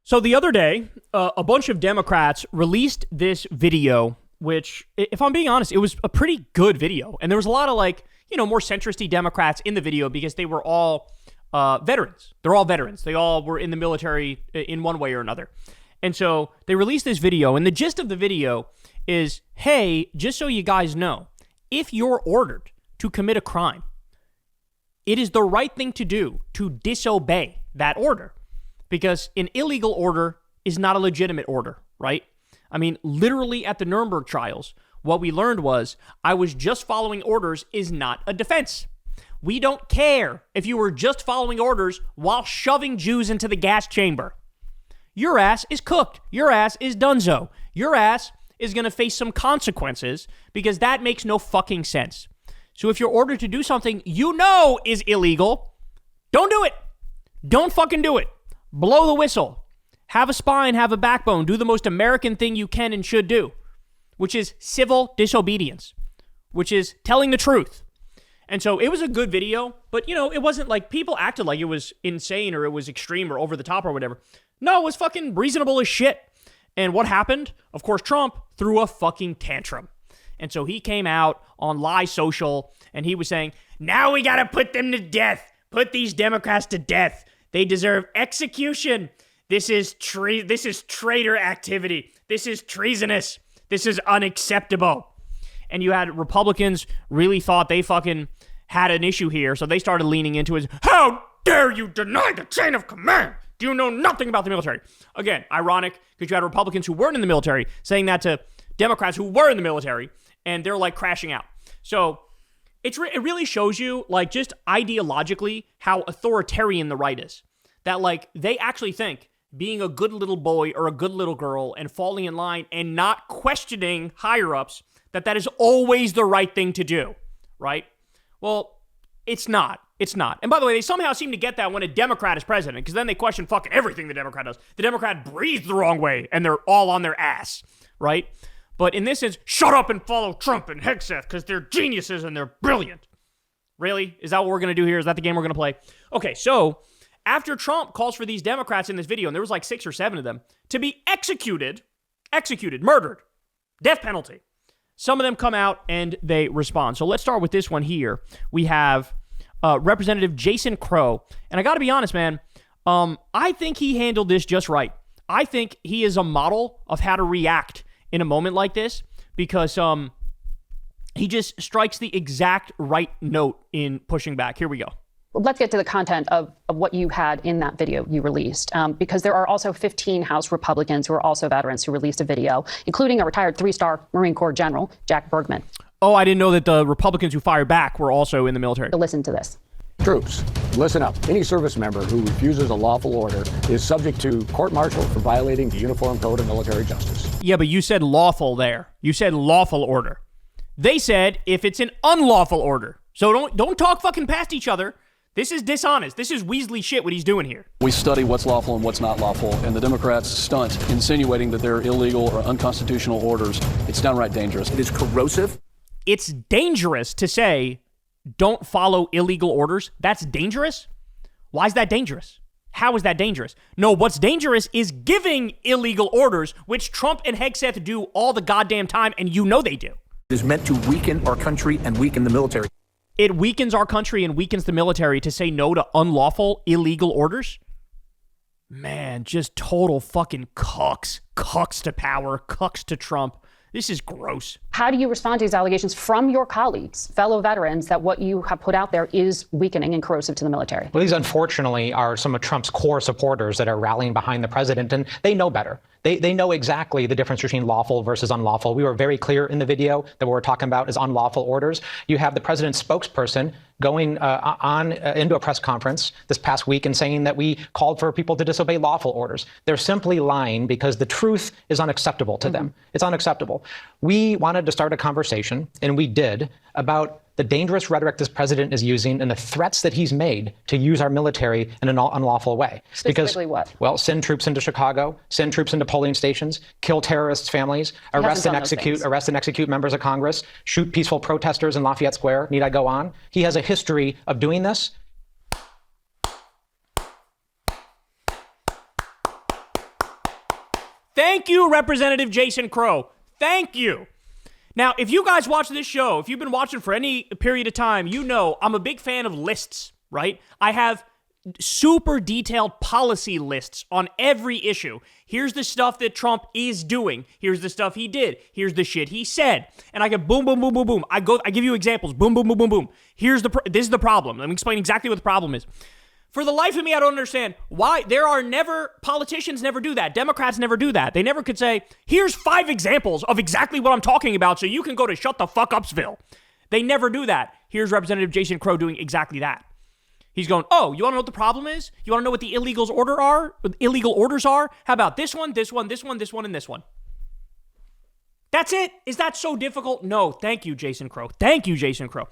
So the other day, a bunch of Democrats released this video, which, if I'm being honest, it was a pretty good video. And there was a lot of more centrist-y Democrats in the video because they were all veterans. They're all veterans. They all were in the military in one way or another. And so they released this video, and the gist of the video is, hey, just so you guys know, if you're ordered to commit a crime, it is the right thing to do to disobey that order. Because an illegal order is not a legitimate order, right? I mean, literally at the Nuremberg trials, what we learned was I was just following orders is not a defense. We don't care if you were just following orders while shoving Jews into the gas chamber. Your ass is cooked. Your ass is donezo. Your ass is going to face some consequences because that makes no fucking sense. So if you're ordered to do something you know is illegal, don't do it. Don't fucking do it. Blow the whistle. Have a spine, have a backbone. Do the most American thing you can and should do, which is civil disobedience, which is telling the truth. And so it was a good video, but, it wasn't like people acted like it was insane or it was extreme or over the top or whatever. No, it was fucking reasonable as shit. And what happened? Of course, Trump threw a fucking tantrum. And so he came out on Lie Social and he was saying, now we got to put them to death. Put these Democrats to death. They deserve execution. This is traitor activity. This is treasonous. This is unacceptable. And you had Republicans really thought they fucking had an issue here, so they started leaning into it. How dare you deny the chain of command? Do you know nothing about the military? Again, ironic, because you had Republicans who weren't in the military saying that to Democrats who were in the military, and they're crashing out. So it really shows you, just ideologically, how authoritarian the right is. That, they actually think being a good little boy or a good little girl and falling in line and not questioning higher-ups, that is always the right thing to do, right? Well, it's not. It's not. And by the way, they somehow seem to get that when a Democrat is president, because then they question fucking everything the Democrat does. The Democrat breathes the wrong way, and they're all on their ass, right? But in this instance, shut up and follow Trump and Hegseth, because they're geniuses and they're brilliant. Really? Is that what we're going to do here? Is that the game we're going to play? Okay, so after Trump calls for these Democrats in this video, and there was 6 or 7 of them, to be executed, murdered, death penalty, some of them come out and they respond. So let's start with this one here. We have Representative Jason Crow. And I got to be honest, man, I think he handled this just right. I think he is a model of how to react in a moment like this because he just strikes the exact right note in pushing back. Here we go. Let's get to the content of what you had in that video you released, because there are also 15 House Republicans who are also veterans who released a video, including a retired 3-star Marine Corps General, Jack Bergman. Oh, I didn't know that the Republicans who fired back were also in the military. So listen to this. Troops, listen up. Any service member who refuses a lawful order is subject to court-martial for violating the Uniform Code of Military Justice. Yeah, but you said lawful there. You said lawful order. They said if it's an unlawful order. So don't talk fucking past each other. This is dishonest. This is Weasley shit what he's doing here. We study what's lawful and what's not lawful, and the Democrats stunt insinuating that they're illegal or unconstitutional orders. It's downright dangerous. It is corrosive. It's dangerous to say don't follow illegal orders. That's dangerous? Why is that dangerous? How is that dangerous? No, what's dangerous is giving illegal orders, which Trump and Hegseth do all the goddamn time, and you know they do. It is meant to weaken our country and weaken the military. It weakens our country and weakens the military to say no to unlawful, illegal orders? Man, just total fucking cucks. Cucks to power, cucks to Trump. This is gross. How do you respond to these allegations from your colleagues, fellow veterans, that what you have put out there is weakening and corrosive to the military? Well, these unfortunately are some of Trump's core supporters that are rallying behind the president, and they know better. They know exactly the difference between lawful versus unlawful. We were very clear in the video that what we're talking about is unlawful orders. You have the president's spokesperson going into a press conference this past week and saying that we called for people to disobey lawful orders. They're simply lying because the truth is unacceptable to them. It's unacceptable. We wanted to start a conversation, and we did, about the dangerous rhetoric this president is using and the threats that he's made to use our military in an unlawful way. Specifically what? Well, send troops into Chicago, send troops into polling stations, kill terrorists' families, arrest and execute members of Congress, shoot peaceful protesters in Lafayette Square. Need I go on? He has a history of doing this. Thank you, Representative Jason Crow. Thank you. Now, if you guys watch this show, if you've been watching for any period of time, you know I'm a big fan of lists, right? I have super detailed policy lists on every issue. Here's the stuff that Trump is doing. Here's the stuff he did. Here's the shit he said. And I go boom, boom, boom, boom, boom. I give you examples. Boom, boom, boom, boom, boom. This is the problem. Let me explain exactly what the problem is. For the life of me, I don't understand why politicians never do that. Democrats never do that. They never could say, here's 5 examples of exactly what I'm talking about so you can go to shut the fuck upsville. They never do that. Here's Representative Jason Crow doing exactly that. He's going, oh, you want to know what the problem is? You want to know what the illegal orders are? How about this one, this one, this one, this one, and this one? That's it. Is that so difficult? No. Thank you, Jason Crow. Thank you, Jason Crow.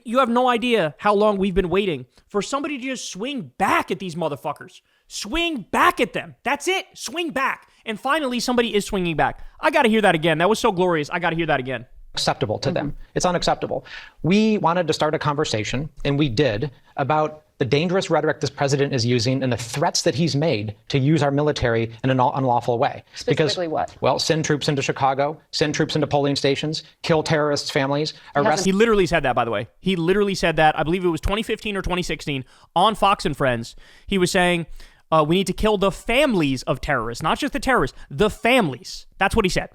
You have no idea how long we've been waiting for somebody to just swing back at these motherfuckers. Swing back at them. That's it. Swing back. And finally, somebody is swinging back. I got to hear that again. That was so glorious. I got to hear that again. Acceptable to them. It's unacceptable. We wanted to start a conversation, and we did, about the dangerous rhetoric this president is using and the threats that he's made to use our military in an unlawful way. Specifically what? Well, send troops into Chicago, send troops into polling stations, kill terrorists' families, arrest... He literally said that, by the way. He literally said that, I believe it was 2015 or 2016, on Fox and Friends. He was saying, we need to kill the families of terrorists, not just the terrorists, the families. That's what he said.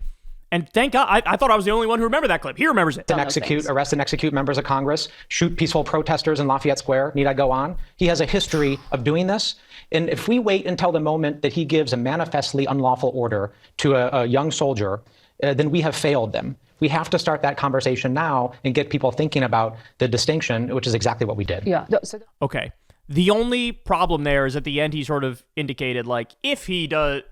And thank God, I thought I was the only one who remembered that clip. He remembers it. Arrest and execute members of Congress, shoot peaceful protesters in Lafayette Square. Need I go on? He has a history of doing this. And if we wait until the moment that he gives a manifestly unlawful order to a young soldier, then we have failed them. We have to start that conversation now and get people thinking about the distinction, which is exactly what we did. Yeah. Okay. The only problem there is at the end he sort of indicated, like, if he does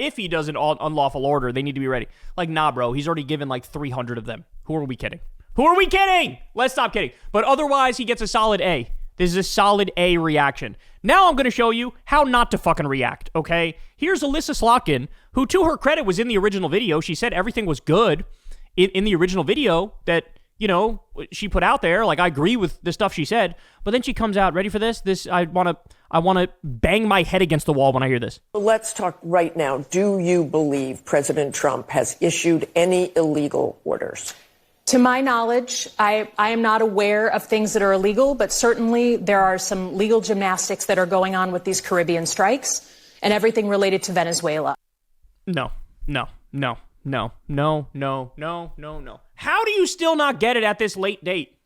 an unlawful order, they need to be ready. Like, nah, bro, he's already given like 300 of them. Who are we kidding? Who are we kidding? Let's stop kidding. But otherwise, he gets a solid A. This is a solid A reaction. Now I'm going to show you how not to fucking react, okay? Here's Alyssa Slotkin, who, to her credit, was in the original video. She said everything was good in the original video that, you know, she put out there. Like, I agree with the stuff she said, but then she comes out, ready for this? I want to bang my head against the wall when I hear this. Let's talk right now. Do you believe President Trump has issued any illegal orders? To my knowledge, I am not aware of things that are illegal, but certainly there are some legal gymnastics that are going on with these Caribbean strikes and everything related to Venezuela. No. How do you still not get it at this late date?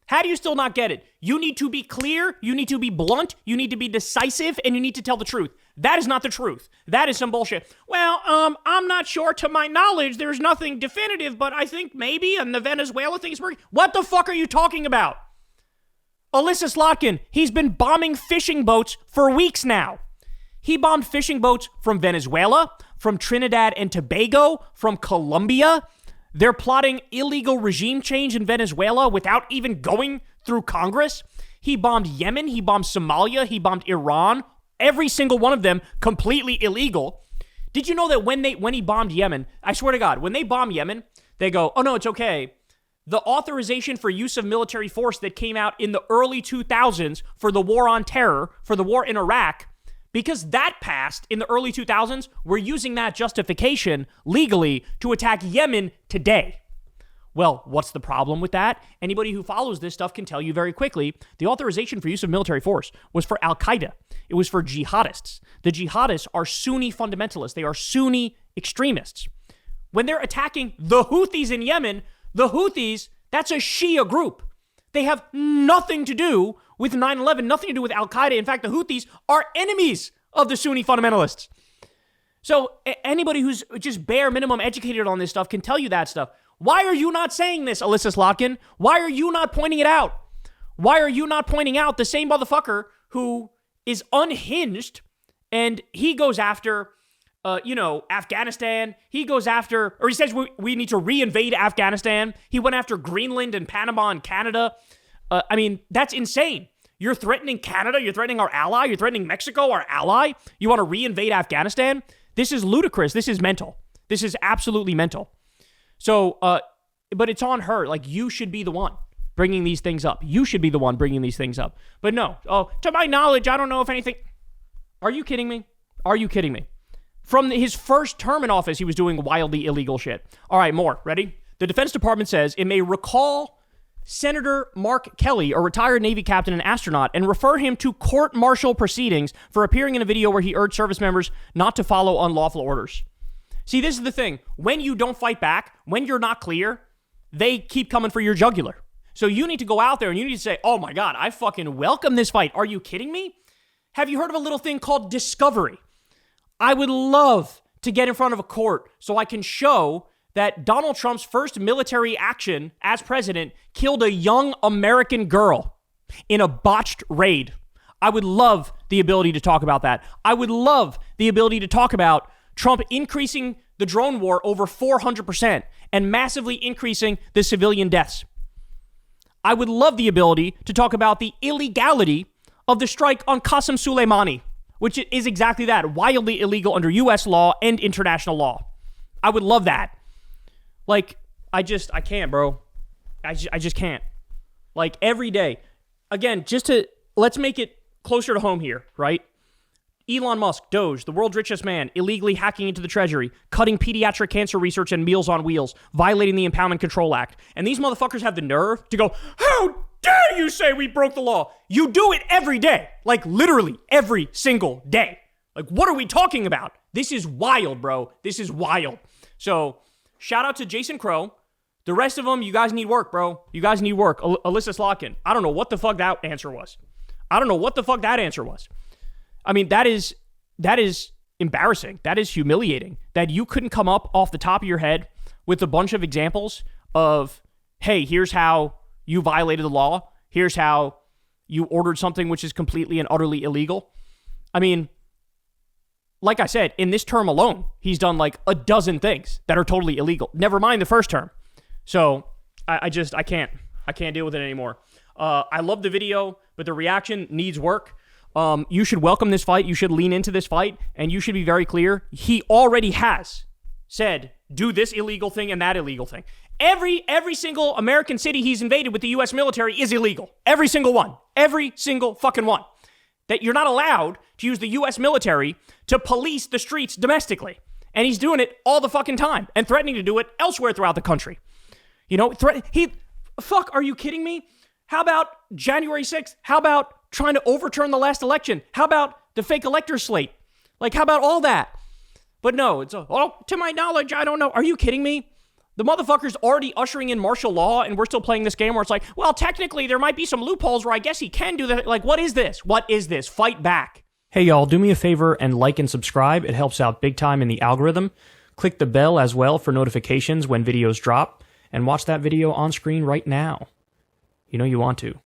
How do you still not get it? You need to be clear, you need to be blunt, you need to be decisive, and you need to tell the truth. That is not the truth. That is some bullshit. Well, I'm not sure. To my knowledge, there's nothing definitive, but I think maybe, and the Venezuela thing is working. What the fuck are you talking about? Alyssa Slotkin, he's been bombing fishing boats for weeks now. He bombed fishing boats from Venezuela, from Trinidad and Tobago, from Colombia. They're plotting illegal regime change in Venezuela without even going through Congress. He bombed Yemen. He bombed Somalia. He bombed Iran. Every single one of them completely illegal. Did you know that when he bombed Yemen, I swear to God, when they bomb Yemen, they go, oh no, it's okay. The authorization for use of military force that came out in the early 2000s for the war on terror, for the war in Iraq, because that passed in the early 2000s, we're using that justification legally to attack Yemen today. Well, what's the problem with that? Anybody who follows this stuff can tell you very quickly, the authorization for use of military force was for Al-Qaeda. It was for jihadists. The jihadists are Sunni fundamentalists. They are Sunni extremists. When they're attacking the Houthis in Yemen, the Houthis, that's a Shia group. They have nothing to do with 9/11, nothing to do with Al-Qaeda. In fact, the Houthis are enemies of the Sunni fundamentalists. So anybody who's just bare minimum educated on this stuff can tell you that stuff. Why are you not saying this, Alyssa Slotkin? Why are you not pointing it out? Why are you not pointing out the same motherfucker who is unhinged and he goes after, Afghanistan. He goes after, or he says we need to reinvade Afghanistan. He went after Greenland and Panama and Canada. That's insane. You're threatening Canada. You're threatening our ally. You're threatening Mexico, our ally. You want to reinvade Afghanistan? This is ludicrous. This is mental. This is absolutely mental. So, but it's on her. Like, you should be the one bringing these things up. You should be the one bringing these things up. But no. Oh, to my knowledge, I don't know if anything. Are you kidding me? Are you kidding me? From his first term in office, he was doing wildly illegal shit. All right, more. Ready? The Defense Department says it may recall Senator Mark Kelly, a retired Navy captain and astronaut, and refer him to court-martial proceedings for appearing in a video where he urged service members not to follow unlawful orders. See, this is the thing. When you don't fight back, when you're not clear, they keep coming for your jugular. So you need to go out there and you need to say, oh my God, I fucking welcome this fight. Are you kidding me? Have you heard of a little thing called discovery? I would love to get in front of a court so I can show that Donald Trump's first military action as president killed a young American girl in a botched raid. I would love the ability to talk about that. I would love the ability to talk about Trump increasing the drone war over 400% and massively increasing the civilian deaths. I would love the ability to talk about the illegality of the strike on Qasem Soleimani, which is exactly that, wildly illegal under U.S. law and international law. I would love that. Like, I can't, bro. I just can't. Like, every day. Again, let's make it closer to home here, right? Elon Musk, Doge, the world's richest man, illegally hacking into the Treasury, cutting pediatric cancer research and Meals on Wheels, violating the Impoundment Control Act. And these motherfuckers have the nerve to go, how dare you say we broke the law? You do it every day. Like, literally every single day. Like, what are we talking about? This is wild, bro. This is wild. So, shout out to Jason Crow. The rest of them, you guys need work, bro. You guys need work. Alyssa Slotkin. I don't know what the fuck that answer was. I mean, that is embarrassing. That is humiliating. That you couldn't come up off the top of your head with a bunch of examples of, hey, here's how you violated the law. Here's how you ordered something which is completely and utterly illegal. I mean, like I said, in this term alone, he's done like a dozen things that are totally illegal. Never mind the first term. So I can't deal with it anymore. I love the video, but the reaction needs work. You should welcome this fight. You should lean into this fight, and you should be very clear. He already has said, do this illegal thing and that illegal thing. Every single American city he's invaded with the U.S. military is illegal. Every single one. Every single fucking one. That you're not allowed to use the U.S. military to police the streets domestically. And he's doing it all the fucking time and threatening to do it elsewhere throughout the country. You know, are you kidding me? How about January 6th? How about trying to overturn the last election? How about the fake elector slate? Like, how about all that? But no, to my knowledge, I don't know. Are you kidding me? The motherfucker's already ushering in martial law, and we're still playing this game where it's like, well, technically, there might be some loopholes where I guess he can do that. Like, what is this? What is this? Fight back. Hey, y'all, do me a favor and like and subscribe. It helps out big time in the algorithm. Click the bell as well for notifications when videos drop, and watch that video on screen right now. You know you want to.